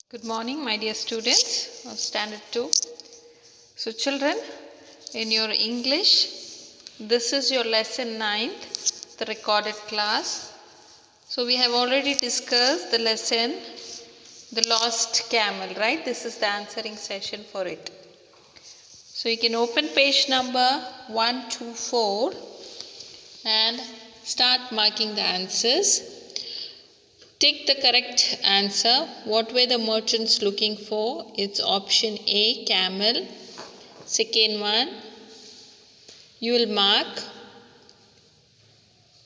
Good morning, my dear students of Standard 2. So, children, in your English, this is your lesson 9th, the recorded class. So, we have already discussed the lesson, the lost camel, right? This is the answering session for it. So, you can open page number 124 and start marking the answers. Take the correct answer. What were the merchants looking for? It's option A, camel. Second one, you will mark.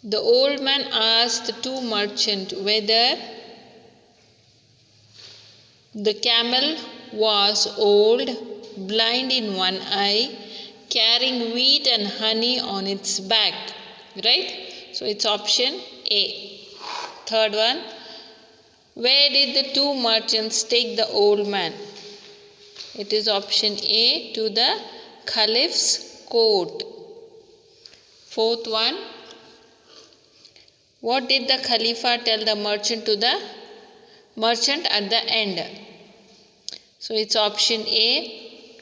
The old man asked the two merchants whether the camel was old, blind in one eye, carrying wheat and honey on its back. Right? So it's option A. Third one, where did the two merchants take the old man? It is option A, to the Caliph's court. Fourth one, what did the Khalifa tell the merchant to the merchant at the end? So it's option A,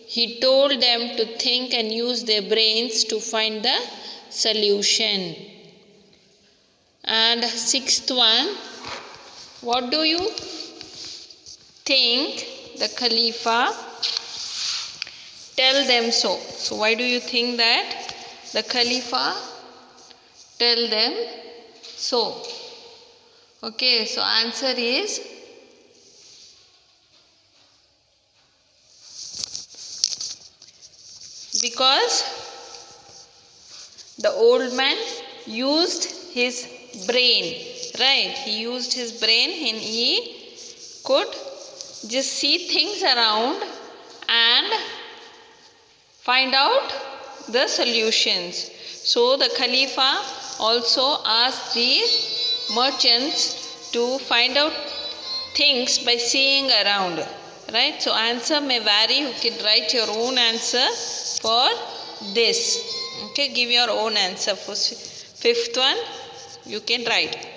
he told them to think and use their brains to find the solution. And sixth one, what do you think the Khalifa tell them so? So why do you think that the Khalifa tell them so? Okay, so answer is because the old man used his brain. Right, he used his brain and he could just see things around and find out the solutions. So the Khalifa also asked the merchants to find out things by seeing around. Right, so answer may vary. You can write your own answer for this. Okay, give your own answer for fifth one. You can write.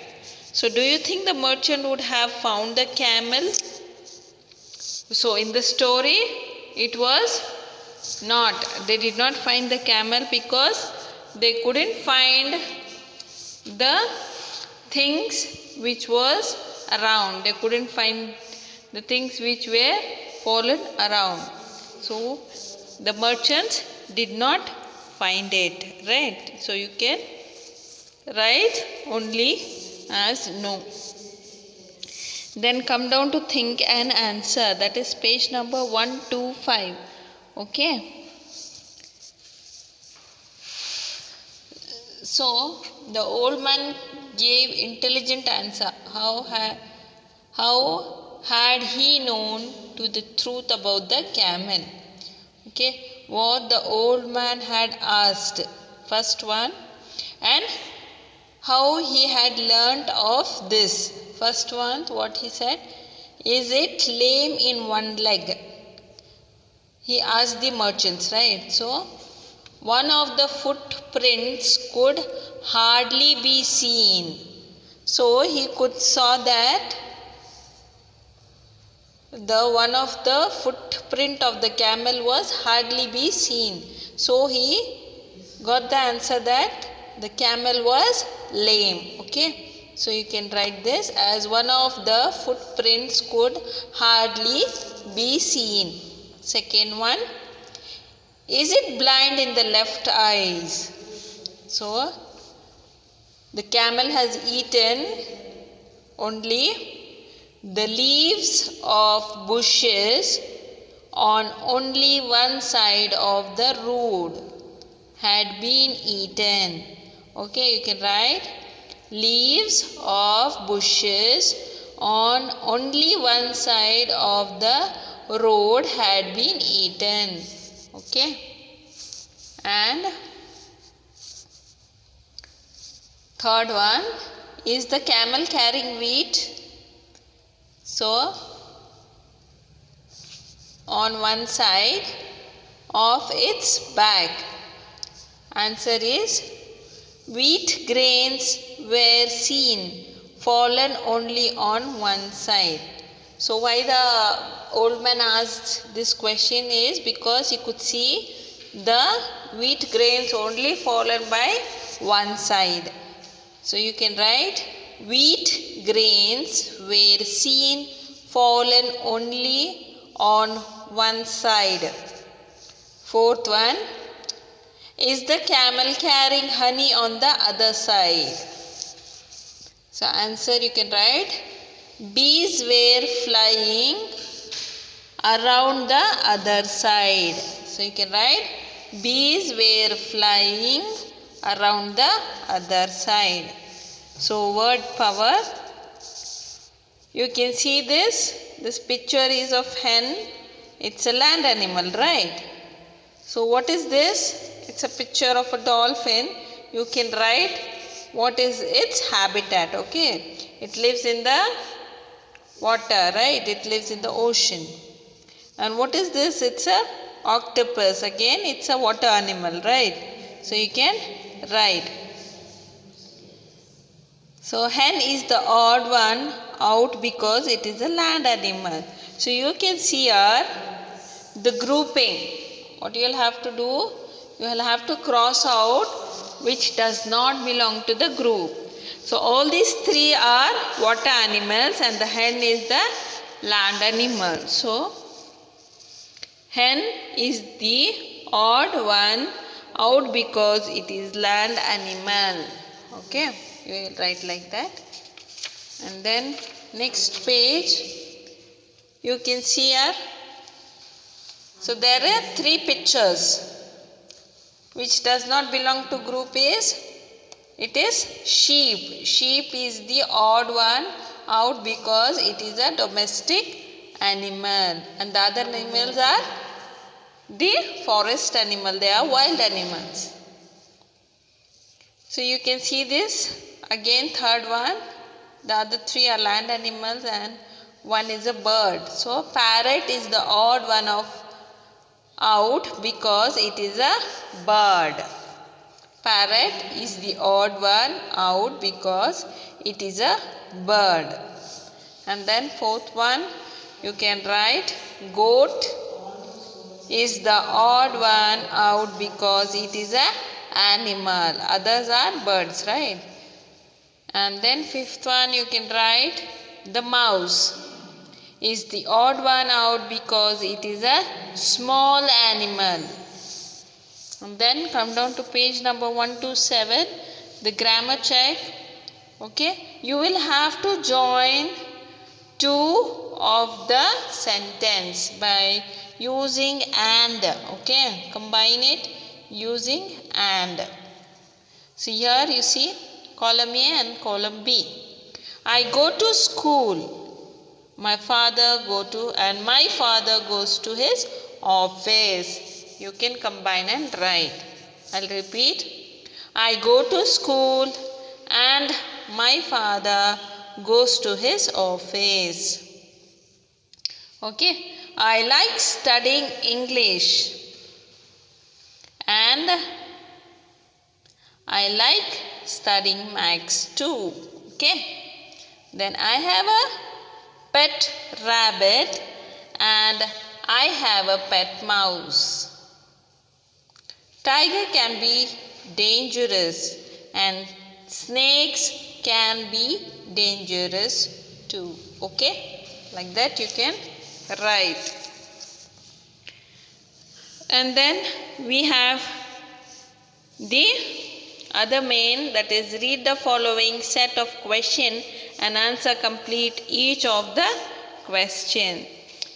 So, do you think the merchant would have found the camel? So, in the story, it was not. They did not find the camel because they couldn't find the things which was around. They couldn't find the things which were fallen around. So, the merchants did not find it. Right? So, you can write only as no. Then come down to think and answer. That is page number 125. Okay. So the old man gave intelligent answer. How had he known to the truth about the camel? Okay. What the old man had asked. First one. And how he had learnt of this. First one, what he said, is it lame in one leg? He asked the merchants, right? So, one of the footprints could hardly be seen. So, he could saw that the one of the footprint of the camel was hardly be seen. So, he got the answer that the camel was lame. Okay. So you can write this as one of the footprints could hardly be seen. Second one, is it blind in the left eyes? So the camel has eaten only the leaves of bushes on only one side of the road had been eaten. Okay, you can write leaves of bushes on only one side of the road had been eaten. Okay. And third one, is the camel carrying wheat? So, on one side of its back. Answer is wheat grains were seen fallen only on one side. So why the old man asked this question is because he could see the wheat grains only fallen by one side. So you can write wheat grains were seen fallen only on one side. Fourth one, is the camel carrying honey on the other side? So answer you can write bees were flying around the other side. So you can write bees were flying around the other side. So word power. You can see this picture is of hen. It's a land animal, right? So what is this? It's a picture of a dolphin. You can write what is its habitat, okay? It lives in the water, right? It lives in the ocean. And what is this? It's a octopus. Again, it's a water animal, right? So you can write. So hen is the odd one out because it is a land animal. So you can see here the grouping. What you will have to do? You will have to cross out which does not belong to the group. So all these three are water animals and the hen is the land animal. So hen is the odd one out because it is land animal. Okay, you will write like that. And then next page you can see here. So there are three pictures. Which does not belong to group is, it is sheep. Sheep is the odd one out because it is a domestic animal. And the other animals are the forest animal. They are wild animals. So you can see this. Again third one. The other three are land animals and one is a bird. So parrot is the odd one out because it is a bird. Parrot is the odd one out because it is a bird. And then fourth one you can write goat is the odd one out because it is a animal. Others are birds, right? And then fifth one you can write the mouse is the odd one out because it is a small animal. And then come down to page number 127, the grammar check. Okay, you will have to join two of the sentence by using and. Okay, combine it using and. So here you see column A and column B. I go to school. My father my father goes to his office. You can combine and write. I'll repeat. I go to school and my father goes to his office. Okay. I like studying English and I like studying maths too. Okay. Then I have a pet rabbit and I have a pet mouse. Tiger can be dangerous and snakes can be dangerous too. Okay, like that you can write. And then we have the other main, that is read the following set of question and answer complete each of the question.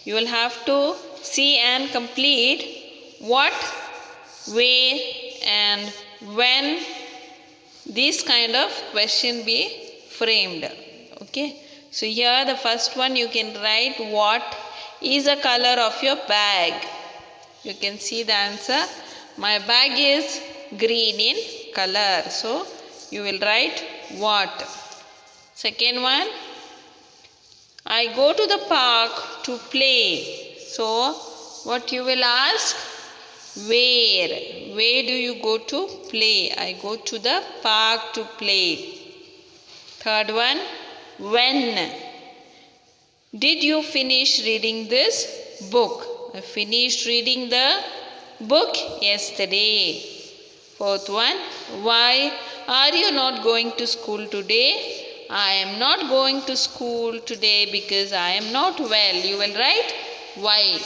You will have to see and complete what, where and when this kind of question be framed. Okay. So here the first one you can write what is the color of your bag. You can see the answer. My bag is green in color. So you will write what. Second one, I go to the park to play. So what you will ask, where do you go to play? I go to the park to play. Third one, when Did you finish reading this book? I finished reading the book yesterday. Fourth one, why are you not going to school today? I am not going to school today because I am not well. You will write why.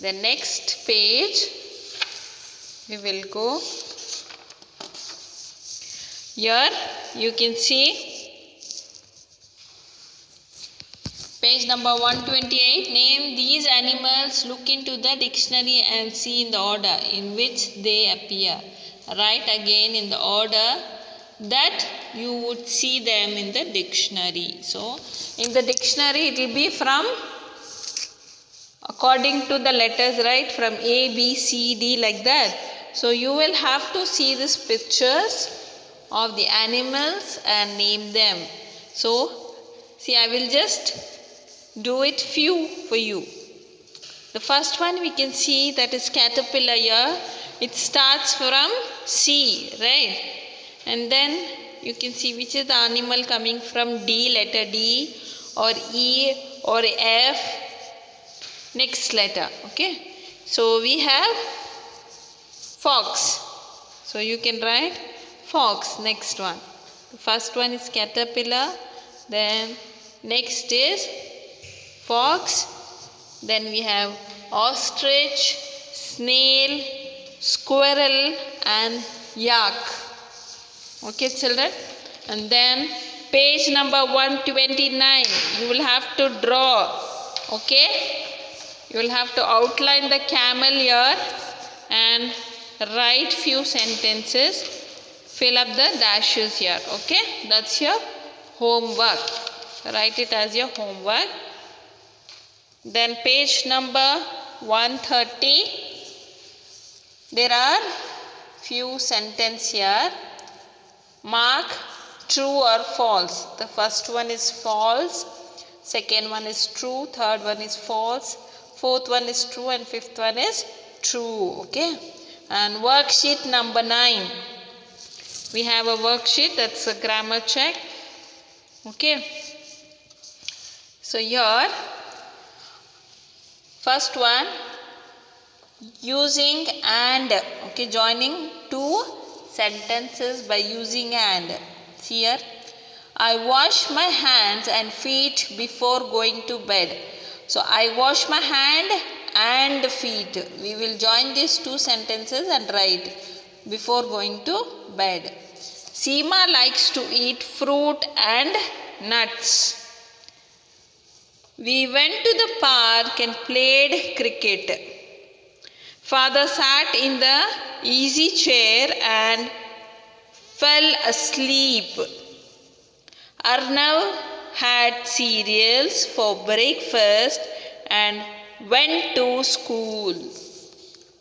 The next page, we will go. Here you can see page number 128. Name these animals. Look into the dictionary and see in the order in which they appear. Write again in the order that you would see them in the dictionary. So, in the dictionary it will be from according to the letters, right? From A, B, C, D like that. So, you will have to see these pictures of the animals and name them. So, see, I will just do it few for you. The first one we can see, that is caterpillar here. It starts from C, right? And then you can see which is the animal coming from D, letter D, or E, or F, next letter, okay? So we have fox. So you can write fox, next one. The first one is caterpillar, then next is fox, then we have ostrich, snail, squirrel and yak. Okay children, and then page number 129, you will have to draw, okay? You will have to outline the camel here and write few sentences, fill up the dashes here, okay? That's your homework. Write it as your homework. Then page number 130, there are few sentences here. Mark true or false. The first one is false, second one is true, third one is false, fourth one is true and fifth one is true, okay? And worksheet number 9. We have a worksheet, that's a grammar check, okay? So here, first one, using and, okay, joining two sentences by using and. See here, I wash my hands and feet before going to bed. So I wash my hand and feet. We will join these two sentences and write before going to bed. Seema likes to eat fruit and nuts. We went to the park and played cricket. Father sat in the easy chair and fell asleep. Arnav had cereals for breakfast and went to school.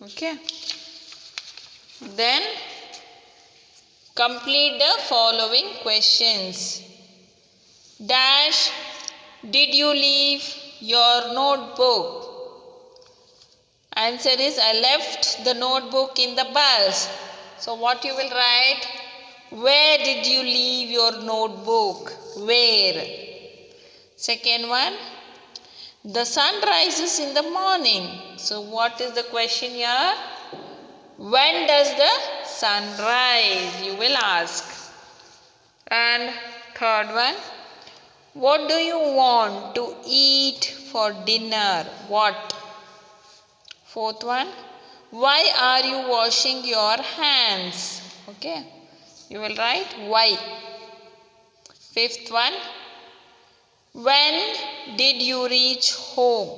Okay. Then complete the following questions. Dash, did you leave your notebook? Answer is, I left the notebook in the bus. So what you will write? Where did you leave your notebook? Where? Second one, the sun rises in the morning. So what is the question here? When does the sun rise? You will ask. And third one, what do you want to eat for dinner? What? Fourth one, why are you washing your hands? Okay, you will write why. Fifth one, when did you reach home?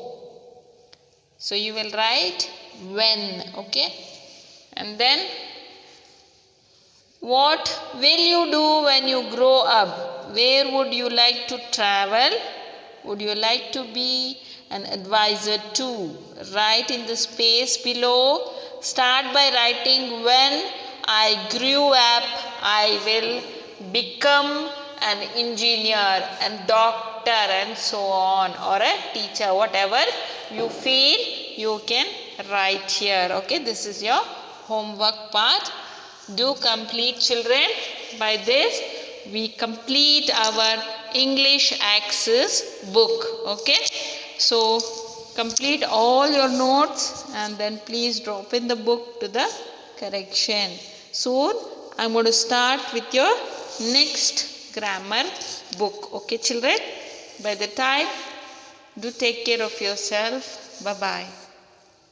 So you will write when, okay. And then, what will you do when you grow up? Where would you like to travel? Would you like to be an advisor too? Write in the space below. Start by writing, when I grew up, I will become an engineer and doctor and so on, or a teacher, whatever you feel you can write here. Okay, this is your homework part. Do complete, children. By this we complete our English Axis book. Okay. So complete all your notes and then please drop in the book to the correction. Soon I'm going to start with your next grammar book. Okay children. By the time, do take care of yourself. Bye bye.